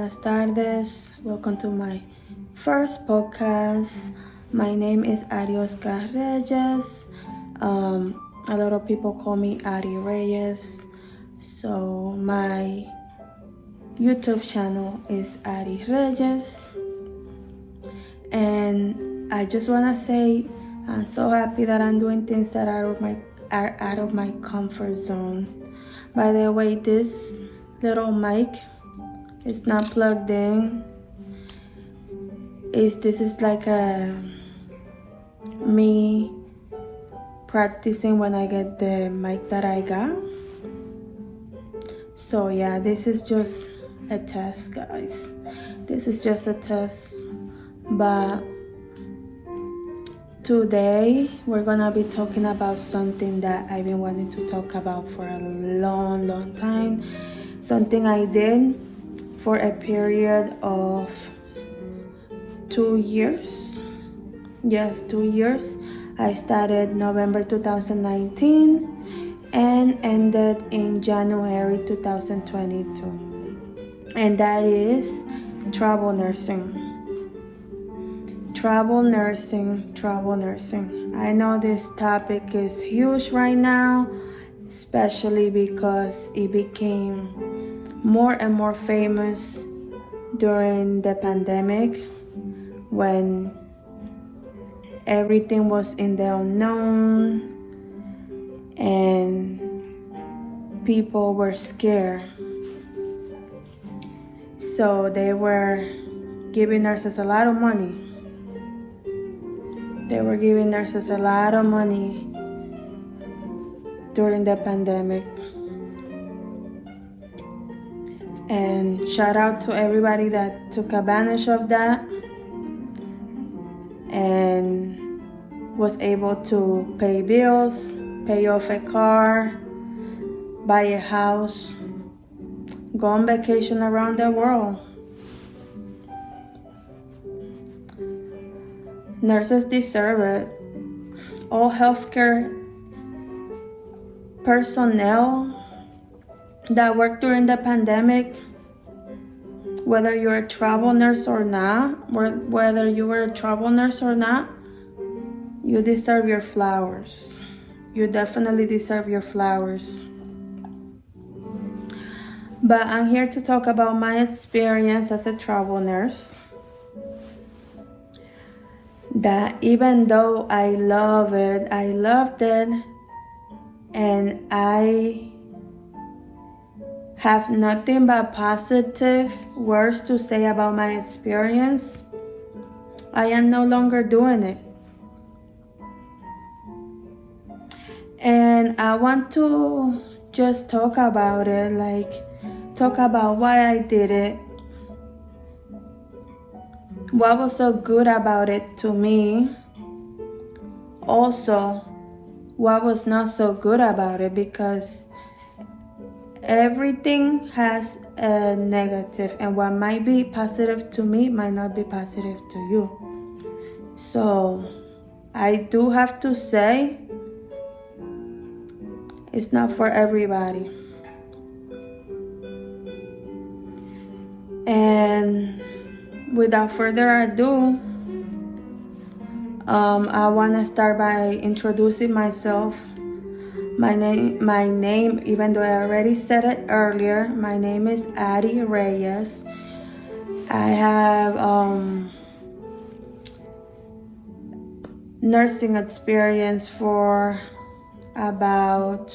buenas tardes. Welcome to my first podcast. My name is Ari Reyes. A lot of people call me Ari Reyes. So my YouTube channel is Ari Reyes. And I just want to say I'm so happy that I'm doing things that are out of my comfort zone. By the way, this little mic is not plugged in. This is like me practicing when I get the mic that I got. So yeah, this is just a test, guys. This is just a test. But today we're gonna be talking about something that I've been wanting to talk about for a long time. Something I did for a period of 2 years. Yes, 2 years. I started November 2019 and ended in January 2022. And that is travel nursing. Travel nursing. I know this topic is huge right now, especially because it became more and more famous during the pandemic when everything was in the unknown and people were scared. So they were giving nurses a lot of money. During the pandemic. And shout out to everybody that took advantage of that and was able to pay bills, pay off a car, buy a house, go on vacation around the world. Nurses deserve it. All healthcare personnel that worked during the pandemic, whether you're a travel nurse or not, you deserve your flowers. You definitely deserve your flowers. But I'm here to talk about my experience as a travel nurse. That even though I loved it, and I have nothing but positive words to say about my experience, I am no longer doing it. And I want to just talk about it, talk about why I did it, what was so good about it to me, also what was not so good about it, because everything has a negative, and what might be positive to me might not be positive to you. So I do have to say it's not for everybody. And without further ado, I want to start by introducing myself. My name, even though I already said it earlier, my name is Ari Reyes. I have nursing experience for about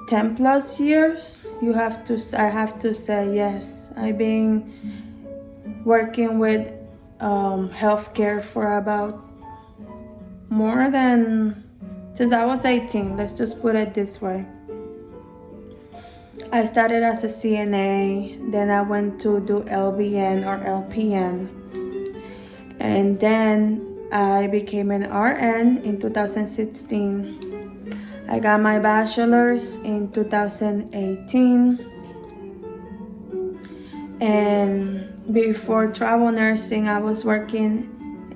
10 plus years. I have to say yes. I've been working with healthcare for about more than since I was 18. Let's just put it this way. I started as a CNA, then I went to do LBN or LPN, and then I became an RN in 2016. I got my bachelor's in 2018. And before travel nursing, I was working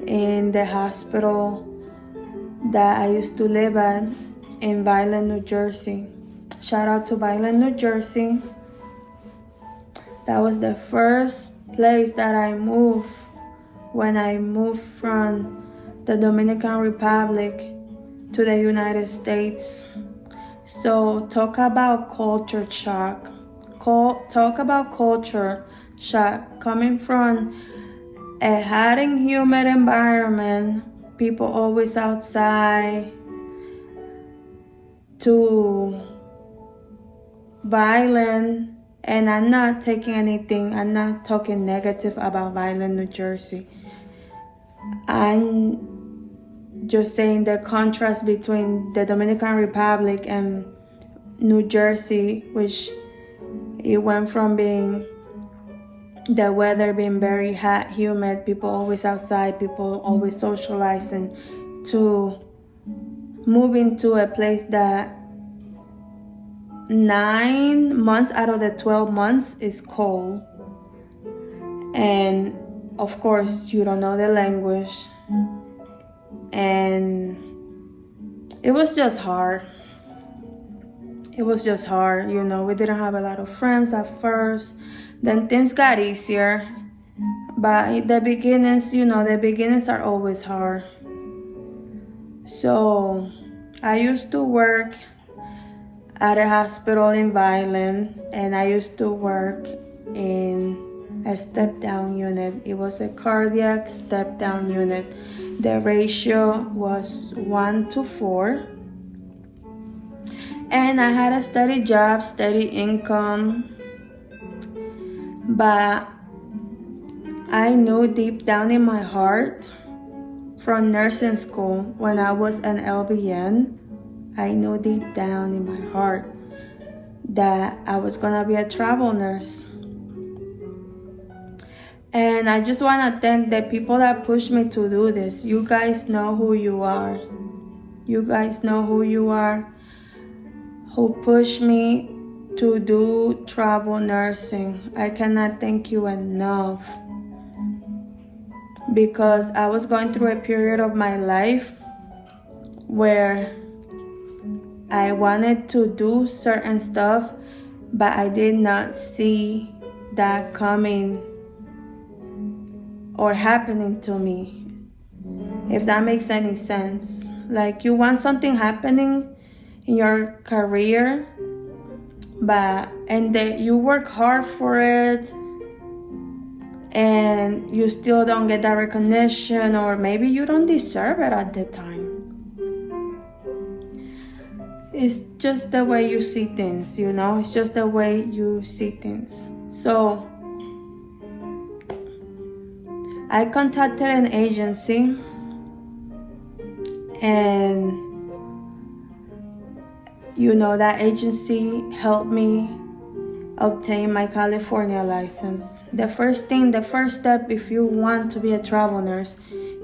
in the hospital that I used to live at in Vineland, New Jersey. Shout out to Vineland, New Jersey. That was the first place that I moved when I moved from the Dominican Republic to the United States. So talk about culture shock. Talk about culture shock coming from a hot and humid environment, people always outside, to violent. And I'm not taking anything, I'm not talking negative about violent New Jersey. I'm just saying the contrast between the Dominican Republic and New Jersey, which it went from being the weather being very hot, humid, people always outside, people always socializing, to moving to a place that 9 months out of the 12 months is cold. And of course, you don't know the language. And it was just hard. It was just hard, you know. We didn't have a lot of friends at first. Then things got easier. But the beginnings, you know, the beginnings are always hard. So I used to work at a hospital in Violin, and I used to work in a step-down unit. It was a cardiac step-down unit. The ratio was 1:4. And I had a steady job, steady income. But I knew deep down in my heart from nursing school, when I was an LVN, I knew deep down in my heart that I was gonna be a travel nurse. And I just wanna thank the people that pushed me to do this. You guys know who you are. You guys know who you are, who pushed me to do travel nursing. I cannot thank you enough, because I was going through a period of my life where I wanted to do certain stuff, but I did not see that coming or happening to me, if that makes any sense. Like, you want something happening in your career, and you work hard for it, and you still don't get that recognition, or maybe you don't deserve it at the time. It's just the way you see things, you know? It's just the way you see things. So I contacted an agency, and you know, that agency helped me obtain my California license. The first step, if you want to be a travel nurse,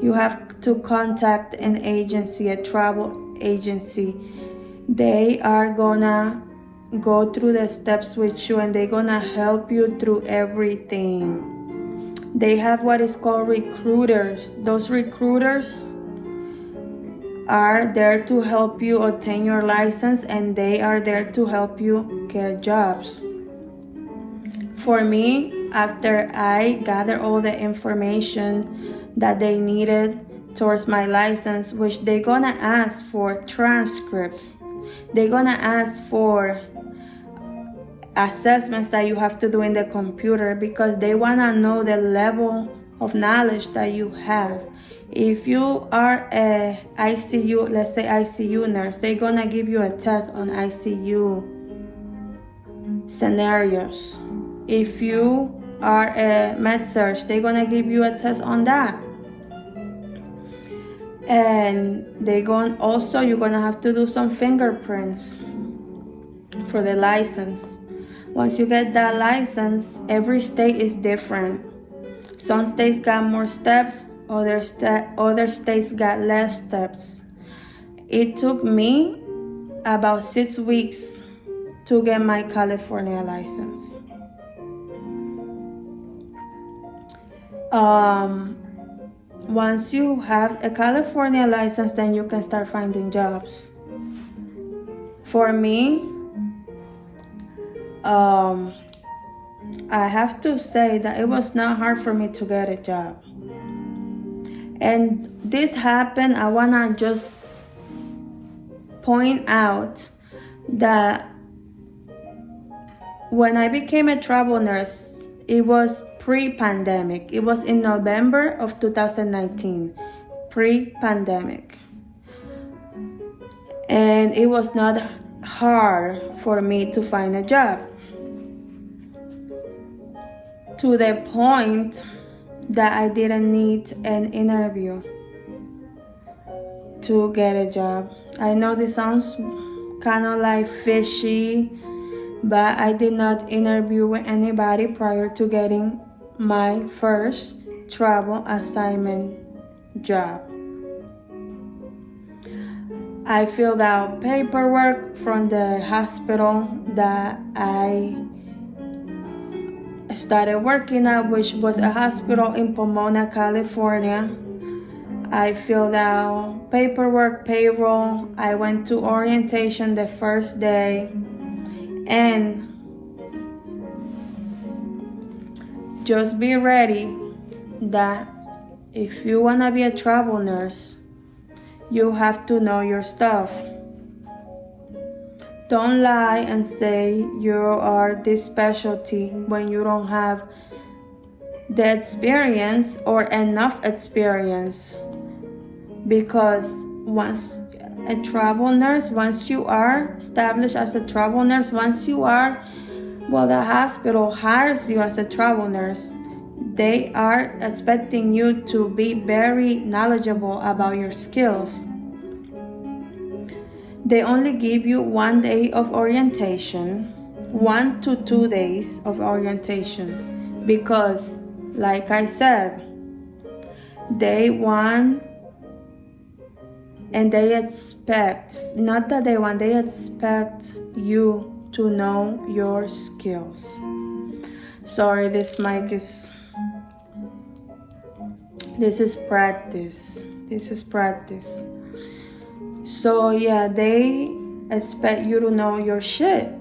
you have to contact an agency, a travel agency. They are gonna go through the steps with you, and they're gonna help you through everything. They have what is called recruiters. Those recruiters are there to help you obtain your license, and they are there to help you get jobs. For me, after I gathered all the information that they needed towards my license, which they're gonna ask for transcripts, they're gonna ask for assessments that you have to do in the computer, because they wanna know the level of knowledge that you have. If you are a ICU, let's say ICU nurse, they're gonna give you a test on ICU scenarios. If you are a med surg, they're gonna give you a test on that. And you're gonna have to do some fingerprints for the license. Once you get that license, every state is different. Some states got more steps, other states got less steps. It took me about 6 weeks to get my California license. Once you have a California license, then you can start finding jobs. For me, I have to say that it was not hard for me to get a job. And this happened, I wanna just point out that when I became a travel nurse, it was pre-pandemic. It was in November of 2019, pre-pandemic. And it was not hard for me to find a job. To the point that I didn't need an interview to get a job. I know this sounds kind of like fishy, but I did not interview with anybody prior to getting my first travel assignment job. I filled out paperwork from the hospital that I started working at, which was a hospital in Pomona, California. I filled out paperwork, payroll. I went to orientation the first day. And just be ready that if you want to be a travel nurse, you have to know your stuff. Don't lie and say you are this specialty when you don't have the experience or enough experience. Because once a travel nurse, once you are established as a travel nurse, the hospital hires you as a travel nurse, they are expecting you to be very knowledgeable about your skills. They only give you 1 day of orientation, 1 to 2 days of orientation, because, like I said, they want and they expect, not that they want, they expect you to know your skills. Sorry, this is practice. This is practice. So yeah, they expect you to know your shit.